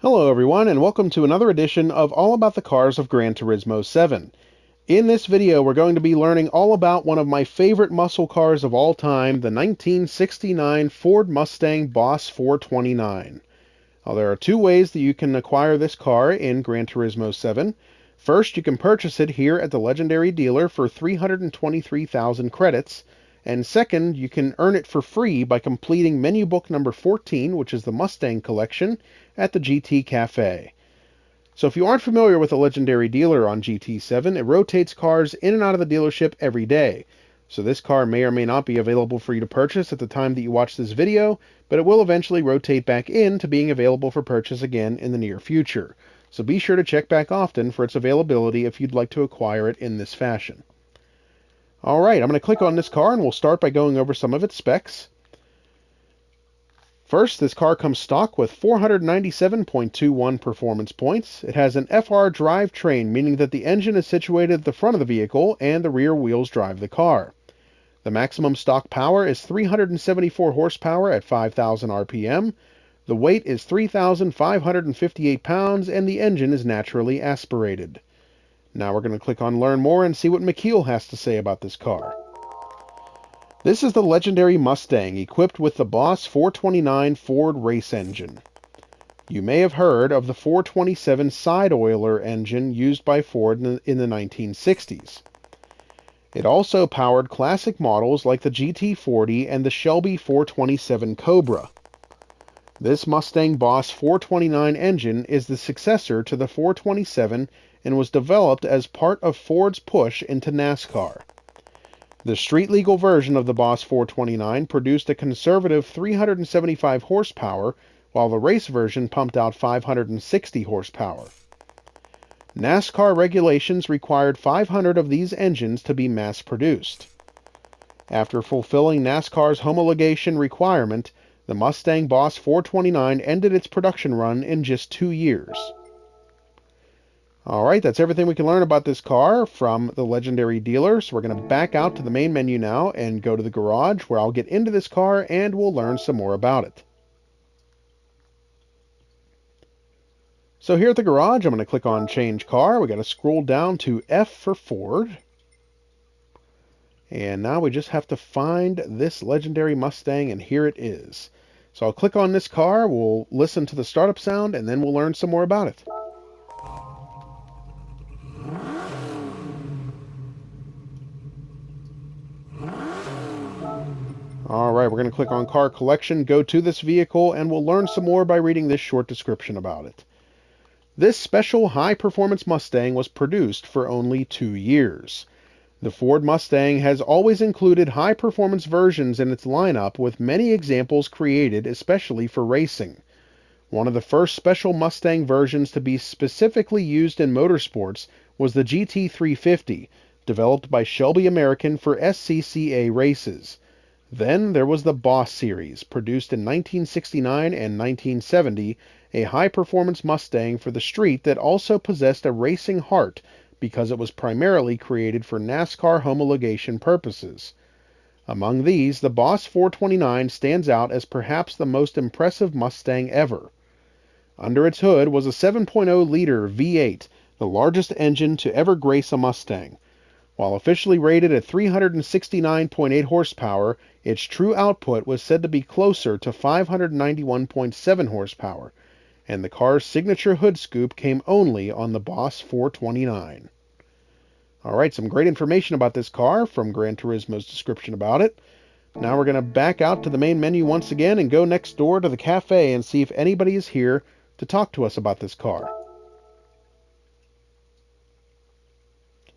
Hello everyone, and welcome to another edition of All About the Cars of Gran Turismo 7. In this video, we're going to be learning all about one of my favorite muscle cars of all time, the 1969 Ford Mustang Boss 429. Now, there are two ways that you can acquire this car in Gran Turismo 7. First, you can purchase it here at the legendary dealer for 323,000 credits. And second, you can earn it for free by completing menu book number 14, which is the Mustang collection, at the GT Cafe. So if you aren't familiar with a legendary dealer on GT7, it rotates cars in and out of the dealership every day. So this car may or may not be available for you to purchase at the time that you watch this video, but it will eventually rotate back into being available for purchase again in the near future. So be sure to check back often for its availability if you'd like to acquire it in this fashion. Alright, I'm going to click on this car and we'll start by going over some of its specs. First, this car comes stock with 497.21 performance points. It has an FR drivetrain, meaning that the engine is situated at the front of the vehicle and the rear wheels drive the car. The maximum stock power is 374 horsepower at 5,000 RPM. The weight is 3,558 pounds and the engine is naturally aspirated. Now we're going to click on Learn More and see what McKeel has to say about this car. This is the legendary Mustang equipped with the Boss 429 Ford race engine. You may have heard of the 427 side-oiler engine used by Ford in the 1960s. It also powered classic models like the GT40 and the Shelby 427 Cobra. This Mustang Boss 429 engine is the successor to the 427 and was developed as part of Ford's push into NASCAR. The street-legal version of the Boss 429 produced a conservative 375 horsepower, while the race version pumped out 560 horsepower. NASCAR regulations required 500 of these engines to be mass-produced. After fulfilling NASCAR's homologation requirement, the Mustang Boss 429 ended its production run in just 2 years. Alright, that's everything we can learn about this car from the legendary dealer. So we're going to back out to the main menu now and go to the garage where I'll get into this car and we'll learn some more about it. So here at the garage, I'm going to click on Change Car. We got to scroll down to F for Ford. And now we just have to find this legendary Mustang, and here it is. So I'll click on this car, we'll listen to the startup sound, and then we'll learn some more about it. Alright, we're going to click on Car Collection, go to this vehicle, and we'll learn some more by reading this short description about it. This special high-performance Mustang was produced for only 2 years. The Ford Mustang has always included high-performance versions in its lineup, with many examples created especially for racing. One of the first special Mustang versions to be specifically used in motorsports was the GT350, developed by Shelby American for SCCA races. Then there was the Boss series, produced in 1969 and 1970, a high-performance Mustang for the street that also possessed a racing heart because it was primarily created for NASCAR homologation purposes. Among these, the Boss 429 stands out as perhaps the most impressive Mustang ever. Under its hood was a 7.0-liter V8, the largest engine to ever grace a Mustang. While officially rated at 369.8 horsepower, its true output was said to be closer to 591.7 horsepower, and the car's signature hood scoop came only on the Boss 429. Alright, some great information about this car from Gran Turismo's description about it. Now we're going to back out to the main menu once again and go next door to the cafe and see if anybody is here to talk to us about this car.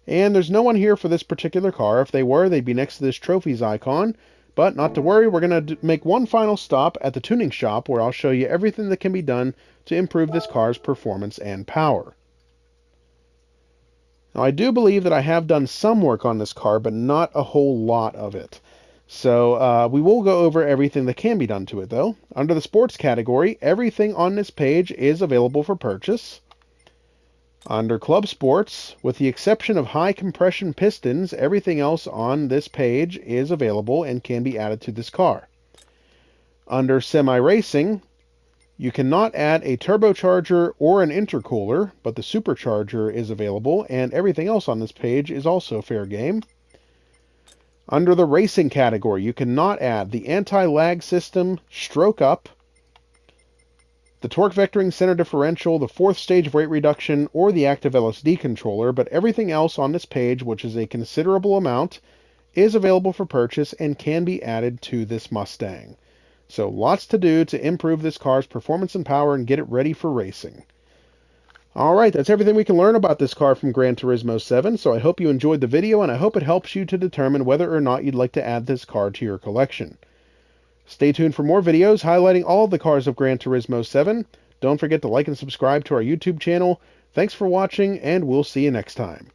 And there's no one here for this particular car. If they were, they'd be next to this trophies icon. But not to worry, we're going to make one final stop at the tuning shop where I'll show you everything that can be done to improve this car's performance and power. Now, I do believe that I have done some work on this car, but not a whole lot of it. So we will go over everything that can be done to it, though. Under the sports category, everything on this page is available for purchase. Under Club Sports, with the exception of high compression pistons, everything else on this page is available and can be added to this car. Under Semi-Racing, You cannot add a turbocharger or an intercooler, but the supercharger is available, and everything else on this page is also fair game. Under the racing category, you cannot add the anti-lag system, stroke up, the torque vectoring center differential, the fourth stage of weight reduction, or the active LSD controller, but everything else on this page, which is a considerable amount, is available for purchase and can be added to this Mustang. So lots to do to improve this car's performance and power and get it ready for racing. Alright, that's everything we can learn about this car from Gran Turismo 7, so I hope you enjoyed the video and I hope it helps you to determine whether or not you'd like to add this car to your collection. Stay tuned for more videos highlighting all of the cars of Gran Turismo 7. Don't forget to like and subscribe to our YouTube channel. Thanks for watching, and we'll see you next time.